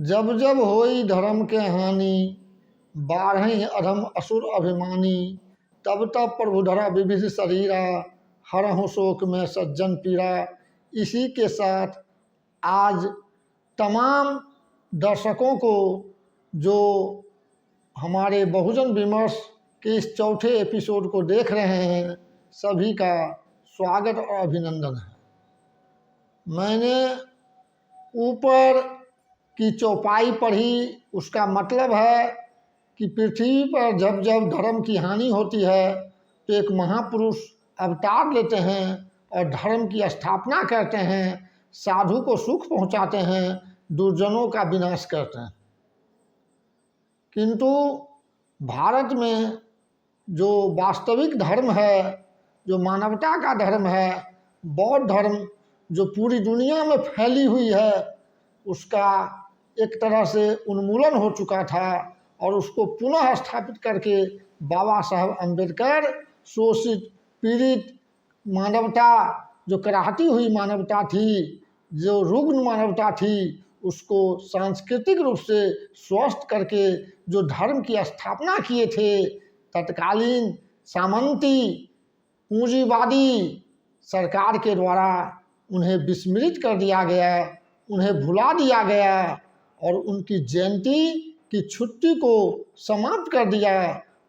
जब जब होई धर्म के हानि, बाढ़ई अधम असुर अभिमानी। तब तब प्रभु धरा विविध शरीरा, हरहु शोक में सज्जन पीरा। इसी के साथ आज तमाम दर्शकों को जो हमारे बहुजन विमर्श के इस चौथे एपिसोड को देख रहे हैं, सभी का स्वागत और अभिनंदन है। मैंने ऊपर की चौपाई पढ़ी, उसका मतलब है कि पृथ्वी पर जब जब धर्म की हानि होती है तो एक महापुरुष अवतार लेते हैं और धर्म की स्थापना करते हैं, साधु को सुख पहुंचाते हैं, दुर्जनों का विनाश करते हैं। किंतु भारत में जो वास्तविक धर्म है, जो मानवता का धर्म है, बौद्ध धर्म जो पूरी दुनिया में फैली हुई है, उसका एक तरह से उन्मूलन हो चुका था और उसको पुनः स्थापित करके बाबा साहब अम्बेडकर शोषित पीड़ित मानवता, जो कराहती हुई मानवता थी, जो रुग्ण मानवता थी, उसको सांस्कृतिक रूप से स्वस्थ करके जो धर्म की स्थापना किए थे, तत्कालीन सामंती पूंजीवादी सरकार के द्वारा उन्हें विस्मृत कर दिया गया, उन्हें भुला दिया गया और उनकी जयंती की छुट्टी को समाप्त कर दिया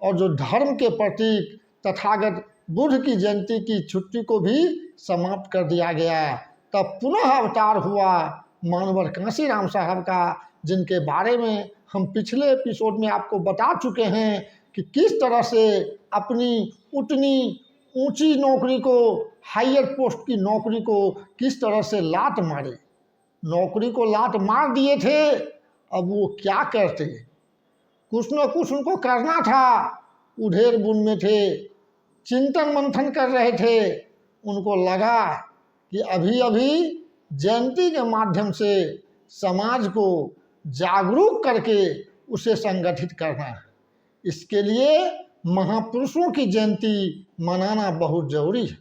और जो धर्म के प्रतीक तथागत बुद्ध की जयंती की छुट्टी को भी समाप्त कर दिया गया। तब पुनः अवतार हुआ मानवर कांशीराम साहब का, जिनके बारे में हम पिछले एपिसोड में आपको बता चुके हैं कि किस तरह से अपनी उतनी ऊंची नौकरी को, हायर पोस्ट की नौकरी को किस तरह से लात मारे, नौकरी को लात मार दिए थे। अब वो क्या करते, कुछ न कुछ उनको करना था। उधेड़ बुन में थे, चिंतन मंथन कर रहे थे। उनको लगा कि अभी अभी जयंती के माध्यम से समाज को जागरूक करके उसे संगठित करना है। इसके लिए महापुरुषों की जयंती मनाना बहुत जरूरी है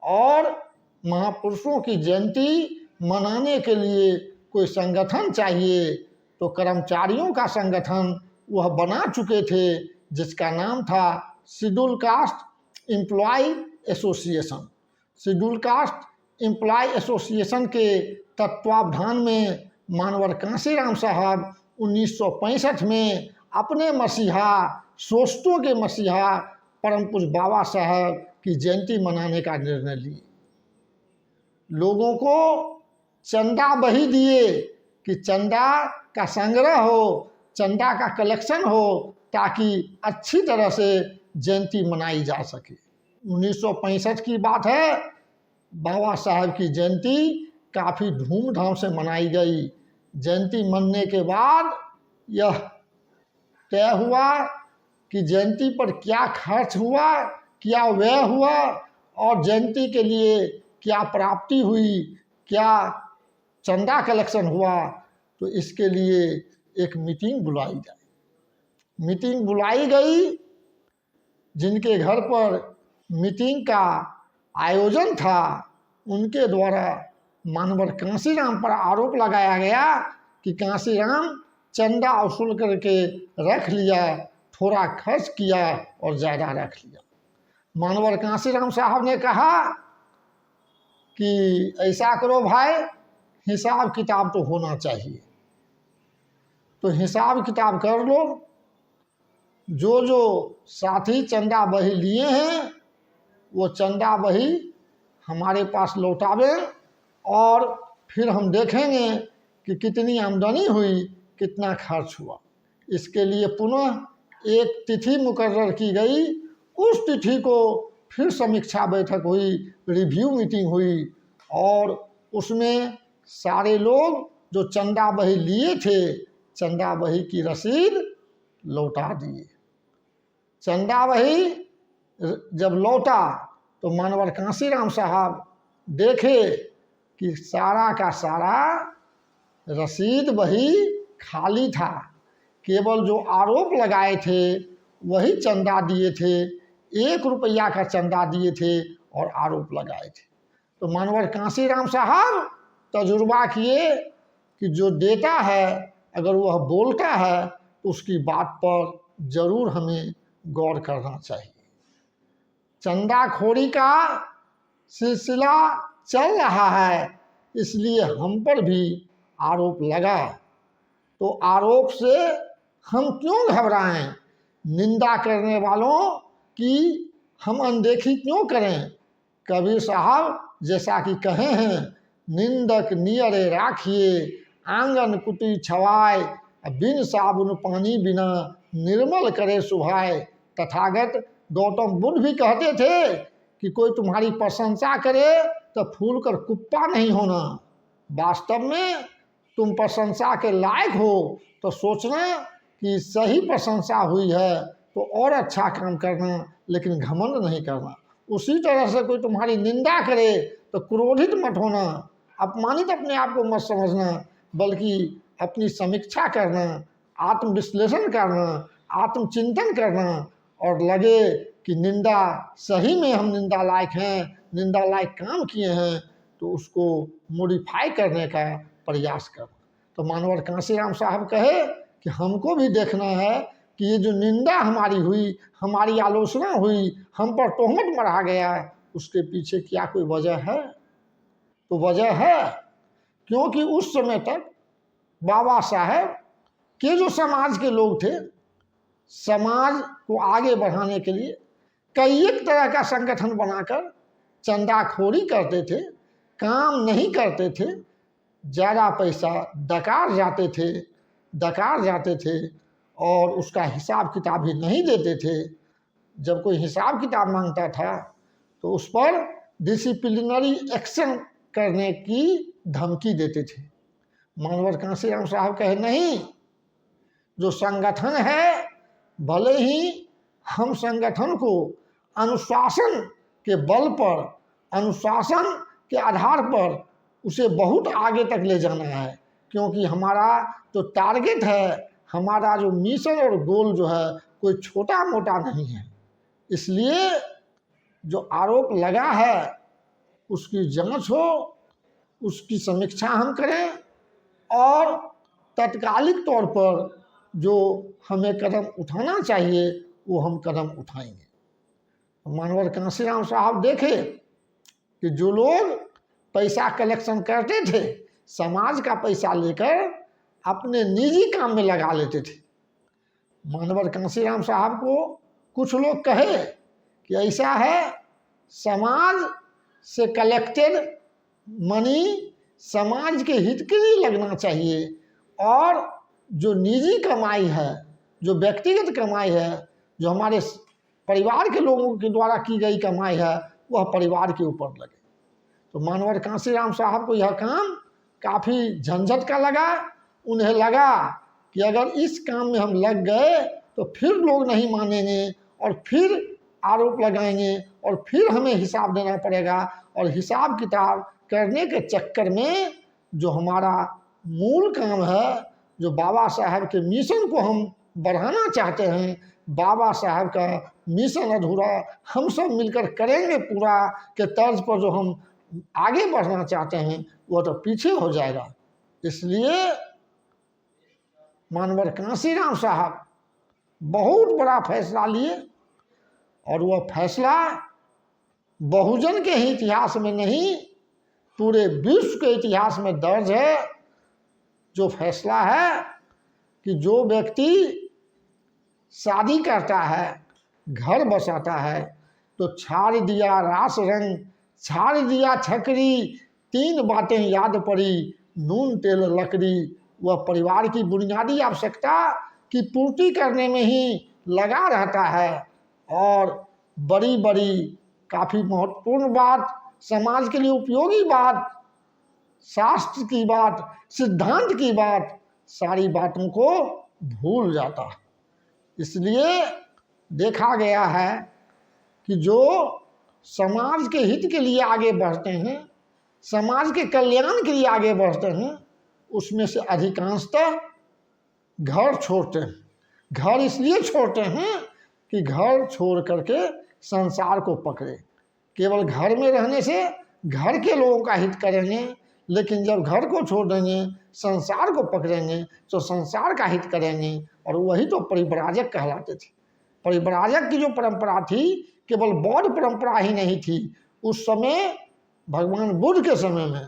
और महापुरुषों की जयंती मनाने के लिए कोई संगठन चाहिए। तो कर्मचारियों का संगठन वह बना चुके थे, जिसका नाम था schedule caste employ association. Schedule caste employ association के तत्वावधान में मानवर कांशीराम साहब 1965 में अपने मसीहा, शोषितों के मसीहा परम पूज्य बाबा साहब की जयंती मनाने का निर्णय लिए। लोगों को चंदा बही दिए कि चंदा का संग्रह हो, चंदा का कलेक्शन हो, ताकि अच्छी तरह से जयंती मनाई जा सके। 1965 की बात है। बाबा साहब की जयंती काफ़ी धूमधाम से मनाई गई। जयंती मनने के बाद यह तय हुआ कि जयंती पर क्या खर्च हुआ, क्या व्यय हुआ और जयंती के लिए क्या प्राप्ति हुई, क्या चंदा कलेक्शन हुआ। तो इसके लिए एक मीटिंग बुलाई गई। मीटिंग बुलाई गई, जिनके घर पर मीटिंग का आयोजन था, उनके द्वारा मानवर कांशीराम पर आरोप लगाया गया कि कांशीराम चंदा वसूल करके रख लिया, थोड़ा खर्च किया और ज़्यादा रख लिया। मानवर कांशीराम साहब ने कहा कि ऐसा करो भाई, हिसाब किताब तो होना चाहिए, तो हिसाब किताब कर लो। जो जो साथी चंदा बही लिए हैं वो चंदा बही हमारे पास लौटावे और फिर हम देखेंगे कि कितनी आमदनी हुई, कितना खर्च हुआ। इसके लिए पुनः एक तिथि मुकर्रर की गई। उस तिथि को फिर समीक्षा बैठक हुई, रिव्यू मीटिंग हुई और उसमें सारे लोग जो चंदा बही लिए थे, चंदा बही की रसीद लौटा दिए। चंदा बही जब लौटा तो मानवर कांशीराम साहब देखे कि सारा का सारा रसीद बही खाली था। केवल जो आरोप लगाए थे वही चंदा दिए थे, 1 रुपया का चंदा दिए थे और आरोप लगाए थे। तो मानवर कांशीराम साहब तजुर्बा किए कि जो देता है अगर वह बोलता है तो उसकी बात पर जरूर हमें गौर करना चाहिए। चंदाखोरी का सिलसिला चल रहा है, इसलिए हम पर भी आरोप लगा। तो आरोप से हम क्यों घबराएं? निंदा करने वालों की हम अनदेखी क्यों करें? कबीर साहब जैसा कि कहे हैं, निंदक नियरे राखिए आंगन कुटी छवाए, बिन साबुन पानी बिना निर्मल करे सुभाए। तथागत गौतम बुद्ध भी कहते थे कि कोई तुम्हारी प्रशंसा करे तो फूल कर कुप्पा नहीं होना। वास्तव में तुम प्रशंसा के लायक हो तो सोचना कि सही प्रशंसा हुई है तो और अच्छा काम करना, लेकिन घमंड नहीं करना। उसी तरह से कोई तुम्हारी निंदा करे तो क्रोधित मत होना, अपमानित अपने आप को मत समझना, बल्कि अपनी समीक्षा करना, आत्मविश्लेषण करना, आत्मचिंतन करना, और लगे कि निंदा सही में हम निंदा लायक हैं, निंदा लायक काम किए हैं, तो उसको मॉडिफाई करने का प्रयास करना। तो मानवर कांशीराम साहब कहे कि हमको भी देखना है कि ये जो निंदा हमारी हुई, हमारी आलोचना हुई, हम पर तोहमत मढ़ा गया, उसके पीछे क्या कोई वजह है? तो वजह है, क्योंकि उस समय तक बाबा साहब के जो समाज के लोग थे, समाज को आगे बढ़ाने के लिए कई एक तरह का संगठन बनाकर चंदाखोरी करते थे, काम नहीं करते थे, ज़्यादा पैसा डकार जाते थे और उसका हिसाब किताब भी नहीं देते थे। जब कोई हिसाब किताब मांगता था तो उस पर डिसिप्लिनरी एक्शन करने की धमकी देते थे। मानवर कांशीराम साहब कहे नहीं, जो संगठन है, भले ही हम संगठन को अनुशासन के बल पर, अनुशासन के आधार पर उसे बहुत आगे तक ले जाना है, क्योंकि हमारा जो टारगेट है, हमारा जो मिशन और गोल जो है, कोई छोटा मोटा नहीं है। इसलिए जो आरोप लगा है उसकी जांच हो, उसकी समीक्षा हम करें और तत्कालिक तौर पर जो हमें कदम उठाना चाहिए वो हम कदम उठाएंगे। मानवर कांशीराम साहब देखे कि जो लोग पैसा कलेक्शन करते थे, समाज का पैसा लेकर अपने निजी काम में लगा लेते थे। मानवर कांशीराम साहब को कुछ लोग कहे कि ऐसा है, समाज से कलेक्टेड मनी समाज के हित के लिए लगना चाहिए, और जो निजी कमाई है, जो व्यक्तिगत कमाई है, जो हमारे परिवार के लोगों के द्वारा की गई कमाई है, वह परिवार के ऊपर लगे। तो मानवर कांशीराम साहब को यह काम काफ़ी झंझट का लगा। उन्हें लगा कि अगर इस काम में हम लग गए तो फिर लोग नहीं मानेंगे और फिर आरोप लगाएंगे और फिर हमें हिसाब देना पड़ेगा, और हिसाब किताब करने के चक्कर में जो हमारा मूल काम है, जो बाबा साहब के मिशन को हम बढ़ाना चाहते हैं, बाबा साहब का मिशन अधूरा हम सब मिलकर करेंगे पूरा के तर्ज पर जो हम आगे बढ़ना चाहते हैं, वो तो पीछे हो जाएगा। इसलिए मानवर कांशीराम साहब बहुत बड़ा फैसला लिए, और वह फैसला बहुजन के ही इतिहास में नहीं, पूरे विश्व के इतिहास में दर्ज है। जो फैसला है कि जो व्यक्ति शादी करता है, घर बसाता है, तो छाड़ दिया रास रंग, छाड़ दिया छकरी, तीन बातें याद पड़ी, नून तेल लकड़ी। वह परिवार की बुनियादी आवश्यकता की पूर्ति करने में ही लगा रहता है, और बड़ी बड़ी काफ़ी महत्वपूर्ण बात, समाज के लिए उपयोगी बात, शास्त्र की बात, सिद्धांत की बात, सारी बातों को भूल जाता है। इसलिए देखा गया है कि जो समाज के हित के लिए आगे बढ़ते हैं, समाज के कल्याण के लिए आगे बढ़ते हैं, उसमें से अधिकांशतः घर छोड़ते हैं। घर इसलिए छोड़ते हैं कि घर छोड़ करके संसार को पकड़े। केवल घर में रहने से घर के लोगों का हित करेंगे, लेकिन जब घर को छोड़ देंगे, संसार को पकड़ेंगे तो संसार का हित करेंगे, और वही तो परिव्राजक कहलाते थे। परिव्राजक की जो परंपरा थी केवल बौद्ध परंपरा ही नहीं थी। उस समय भगवान बुद्ध के समय में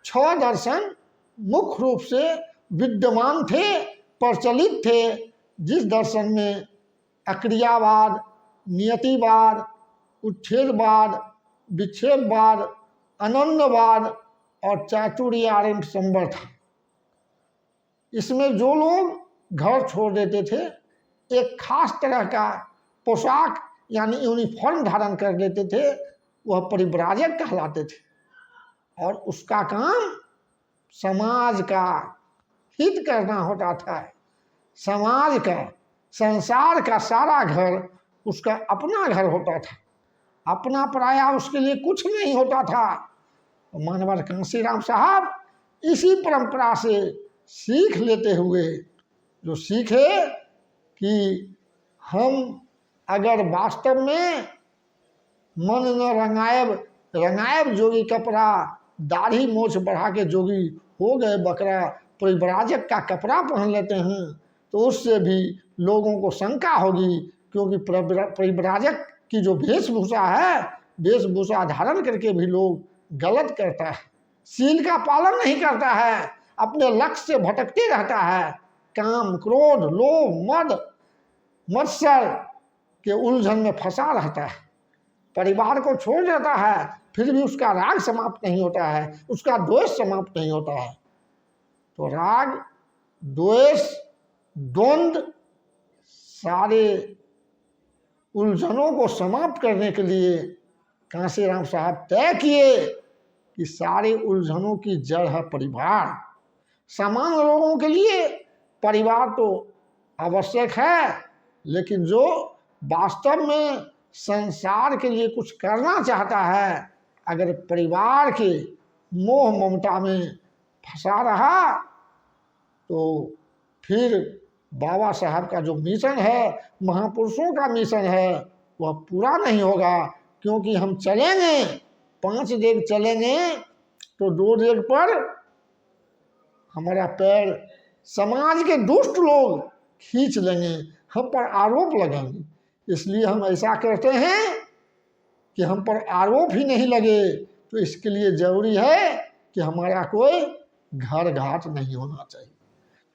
6 दर्शन मुख्य रूप से विद्यमान थे, प्रचलित थे, जिस दर्शन में अक्रियावाद, नियतिवाद, उच्छेदवाद, विक्षेपवाद, अनन्यवाद और चातुर्यायण संवर था। इसमें जो लोग घर छोड़ देते थे, एक खास तरह का पोशाक यानी यूनिफॉर्म धारण कर लेते थे, वह परिव्राजक कहलाते थे। और उसका काम समाज का हित करना होता था। समाज का, संसार का सारा घर उसका अपना घर होता था, अपना पराया उसके लिए कुछ नहीं होता था। मानवर कांशीराम साहब इसी परंपरा से सीख लेते हुए जो सीखे कि हम अगर वास्तव में मन न रंगायब, रंगायब जोगी कपड़ा, दाढ़ी मोछ बढ़ा के जोगी हो गए बकरा, परिव्राजक का कपड़ा पहन लेते हैं तो उससे भी लोगों को शंका होगी, क्योंकि परिव्राजक की जो वेशभूषा है, वेशभूषा धारण करके भी लोग गलत करता है, सील का पालन नहीं करता है, अपने लक्ष्य से भटकते रहता है, काम, क्रोध, लोभ, मद, मत्सर के उलझन में फंसा रहता है, परिवार को छोड़ देता है, फिर भी उसका राग समाप्त नहीं होता है, उसका द्वेष समाप्त नहीं होता है। तो राग, द्वेष, द्वंद्व, सारे उलझनों को समाप्त करने के लिए कांशीराम साहब तय किए कि सारे उलझनों की जड़ है परिवार। सामान्य लोगों के लिए परिवार तो आवश्यक है, लेकिन जो वास्तव में संसार के लिए कुछ करना चाहता है, अगर परिवार के मोह ममता में फंसा रहा तो फिर बाबा साहब का जो मिशन है, महापुरुषों का मिशन है, वह पूरा नहीं होगा। क्योंकि हम चलेंगे 5 डेग चलेंगे तो 2 डेग पर हमारा पैर समाज के दुष्ट लोग खींच लेंगे, हम पर आरोप लगाएंगे। इसलिए हम ऐसा करते हैं कि हम पर आरोप ही नहीं लगे। तो इसके लिए जरूरी है कि हमारा कोई घर घाट नहीं होना चाहिए।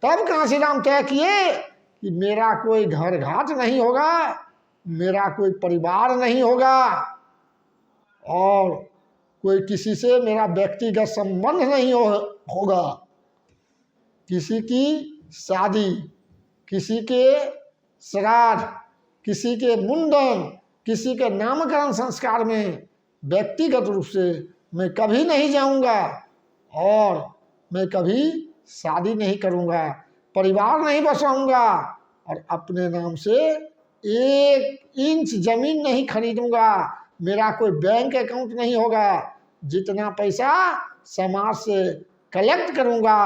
तब कांशीराम तय किए कि मेरा कोई घर घाट नहीं होगा, मेरा कोई परिवार नहीं होगा, और कोई किसी से मेरा व्यक्तिगत संबंध नहीं होगा। किसी की शादी, किसी के श्राद्ध, किसी के मुंडन, किसी के नामकरण संस्कार में व्यक्तिगत रूप से मैं कभी नहीं जाऊंगा, और मैं कभी शादी नहीं करूंगा, परिवार नहीं बसाऊंगा, और अपने नाम से 1 इंच जमीन नहीं खरीदूंगा। मेरा कोई बैंक अकाउंट नहीं होगा। जितना पैसा समाज से कलेक्ट करूंगा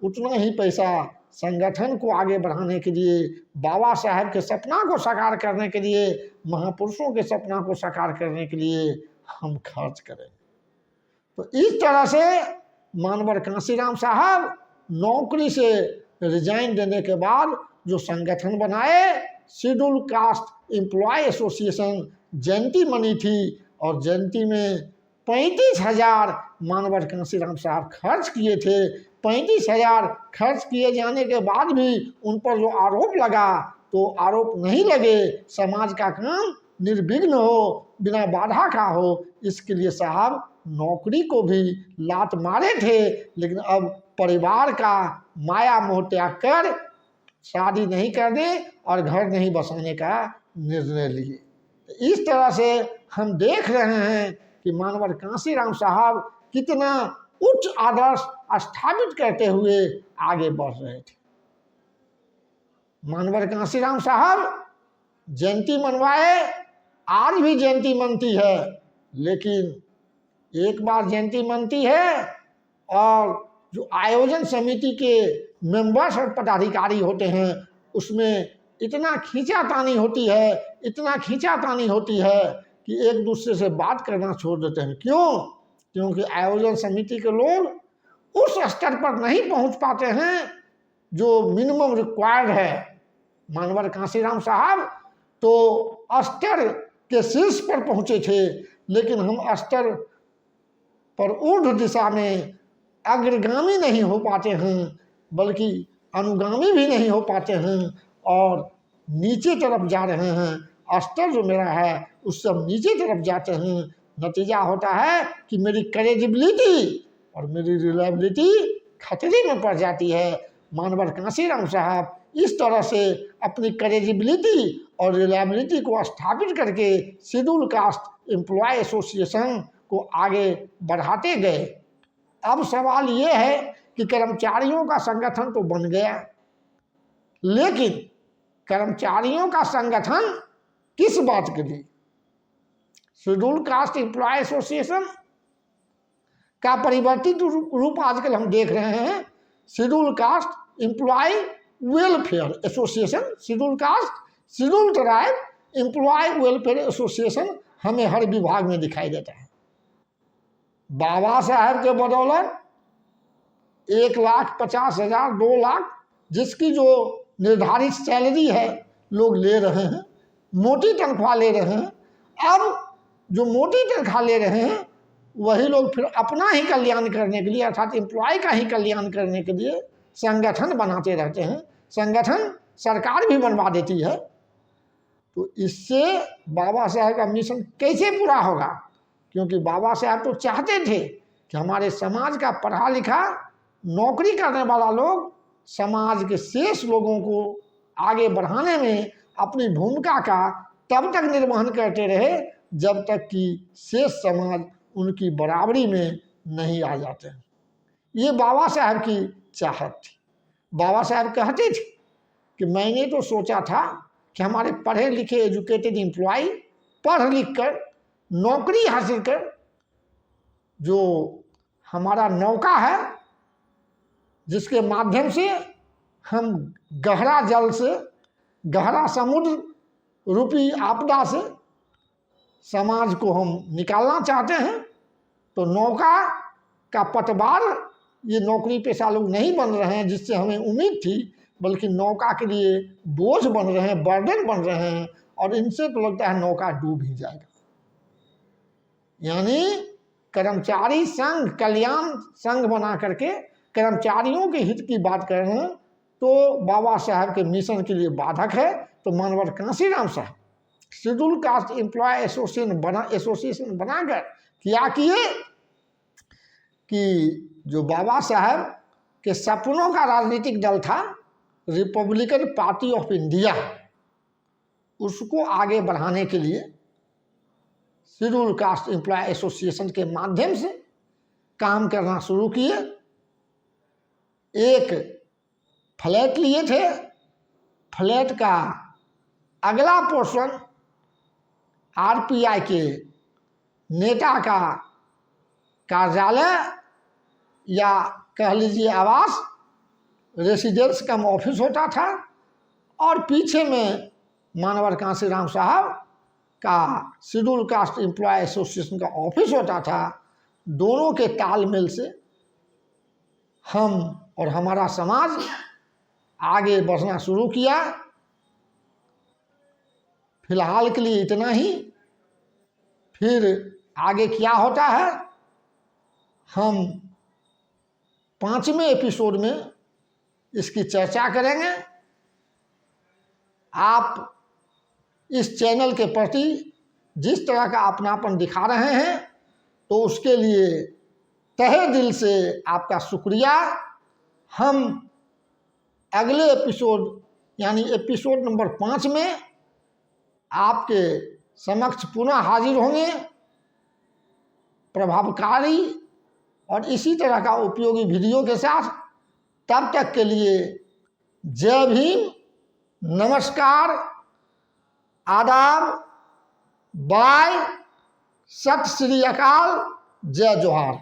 उतना ही पैसा संगठन को आगे बढ़ाने के लिए, बाबा साहब के सपना को साकार करने के लिए, महापुरुषों के सपना को साकार करने के लिए हम खर्च करेंगे। तो इस तरह से मानवर कांशीराम साहब नौकरी से रिजाइन देने के बाद जो संगठन बनाए, शेड्यूल कास्ट एम्प्लॉय एसोसिएशन, जयंती मनी थी, और जयंती में 35,000 मानवर कांशीराम साहब खर्च किए थे। 35,000 खर्च किए जाने के बाद भी उन पर जो आरोप लगा, तो आरोप नहीं लगे, समाज का काम निर्विघ्न हो, बिना बाधा का हो, इसके लिए साहब नौकरी को भी लात मारे थे। लेकिन अब परिवार का माया मोह त्याग कर शादी नहीं करने और घर नहीं बसाने का निर्णय लिए। इस तरह से हम देख रहे हैं कि मानवर कांशीराम साहब कितना उच्च आदर्श स्थापित करते हुए आगे बढ़ रहे थे। मानवर कांशीराम साहब जयंती मनवाए, आज भी जयंती मनती है, लेकिन एक बार जयंती मनती है और जो आयोजन समिति के मेंबर्स और पदाधिकारी होते हैं उसमें इतना खींचातानी होती है, इतना खींचातानी होती है कि एक दूसरे से बात करना छोड़ देते हैं। क्यों? क्योंकि आयोजन समिति के लोग उस स्तर पर नहीं पहुंच पाते हैं जो मिनिमम रिक्वायर्ड है। मानवर कांशीराम साहब तो स्तर के शीर्ष पर पहुंचे थे, लेकिन हम स्तर पर ऊर्ध्व दिशा में अग्रगामी नहीं हो पाते हैं, बल्कि अनुगामी भी नहीं हो पाते हैं और नीचे तरफ जा रहे हैं। स्तर जो मेरा है उससे हम नीचे तरफ जाते हैं। नतीजा होता है कि मेरी क्रेडिबिलिटी और मेरी रिलायबिलिटी खतरे में पड़ जाती है। मानवर कांशीराम साहब इस तरह से अपनी क्रेडिबिलिटी और रिलायबिलिटी को स्थापित करके शेड्यूल कास्ट एम्प्लॉय एसोसिएशन को आगे बढ़ाते गए। अब सवाल ये है कि कर्मचारियों का संगठन तो बन गया, लेकिन कर्मचारियों का संगठन किस बात के लिए? शेड्यूल कास्ट एम्प्लॉय एसोसिएशन का परिवर्तित रूप आजकल हम देख रहे हैं। Schedule caste employ welfare association, schedule caste schedule tribe employ welfare association हमें हर विभाग में दिखाई देता है। बाबा साहब के बदौलत 1,50,000 2 लाख जिसकी जो निर्धारित सैलरी है लोग ले रहे हैं, मोटी तनख्वाह ले रहे हैं। अब जो मोटी तनख्वाह ले रहे हैं वही लोग फिर अपना ही कल्याण करने के लिए, अर्थात एम्प्लॉय का ही कल्याण करने के लिए संगठन बनाते रहते हैं। संगठन सरकार भी बनवा देती है। तो इससे बाबा साहब का मिशन कैसे पूरा होगा? क्योंकि बाबा साहब तो चाहते थे कि हमारे समाज का पढ़ा लिखा नौकरी करने वाला लोग समाज के शेष लोगों को आगे बढ़ाने में अपनी भूमिका का तब तक निर्वहन करते रहे जब तक कि शेष समाज उनकी बराबरी में नहीं आ जाते। ये बाबा साहब की चाहत थी। बाबा साहब कहते थे कि मैंने तो सोचा था कि हमारे पढ़े लिखे एजुकेटेड एम्प्लॉय पढ़ लिख कर नौकरी हासिल कर जो हमारा नौका है जिसके माध्यम से हम गहरा जल से, गहरा समुद्र रूपी आपदा से समाज को हम निकालना चाहते हैं, तो नौका का पतवार ये नौकरी पेशा लोग नहीं बन रहे हैं जिससे हमें उम्मीद थी, बल्कि नौका के लिए बोझ बन रहे हैं, बर्डन बन रहे हैं और इनसे तो लगता है नौका डूब ही जाएगा। यानी कर्मचारी संघ कल्याण संघ बना करके कर्मचारियों के हित की बात कर रहे हैं, तो बाबा साहब के मिशन के लिए बाधक है। तो मानवर कांशीराम साहब शेड्यूल कास्ट एम्प्लॉय एसोसिएशन बनाकर क्या किए कि जो बाबा साहब के सपनों का राजनीतिक दल था रिपब्लिकन पार्टी ऑफ इंडिया, उसको आगे बढ़ाने के लिए शेड्यूल कास्ट एम्प्लॉय एसोसिएशन के माध्यम से काम करना शुरू किए। एक फ्लैट लिए थे, फ्लैट का अगला पोर्शन आरपीआई के नेता का कार्यालय या कह लीजिए आवास, रेसिडेंस कम ऑफिस होता था, और पीछे में मानवर कांशीराम साहब का शेड्यूल कास्ट एम्प्लॉय एसोसिएशन का ऑफिस होता था। दोनों के तालमेल से हम और हमारा समाज आगे बढ़ना शुरू किया। फिलहाल के लिए इतना ही, फिर आगे क्या होता है हम 5वें एपिसोड में इसकी चर्चा करेंगे। आप इस चैनल के प्रति जिस तरह का अपनापन दिखा रहे हैं तो उसके लिए तहे दिल से आपका शुक्रिया। हम अगले एपिसोड यानी एपिसोड नंबर 5 में आपके समक्ष पुनः हाजिर होंगे, प्रभावकारी और इसी तरह का उपयोगी वीडियो के साथ। तब तक के लिए जय भीम, नमस्कार, आदाब, बाय, सत श्री अकाल, जय जोहार।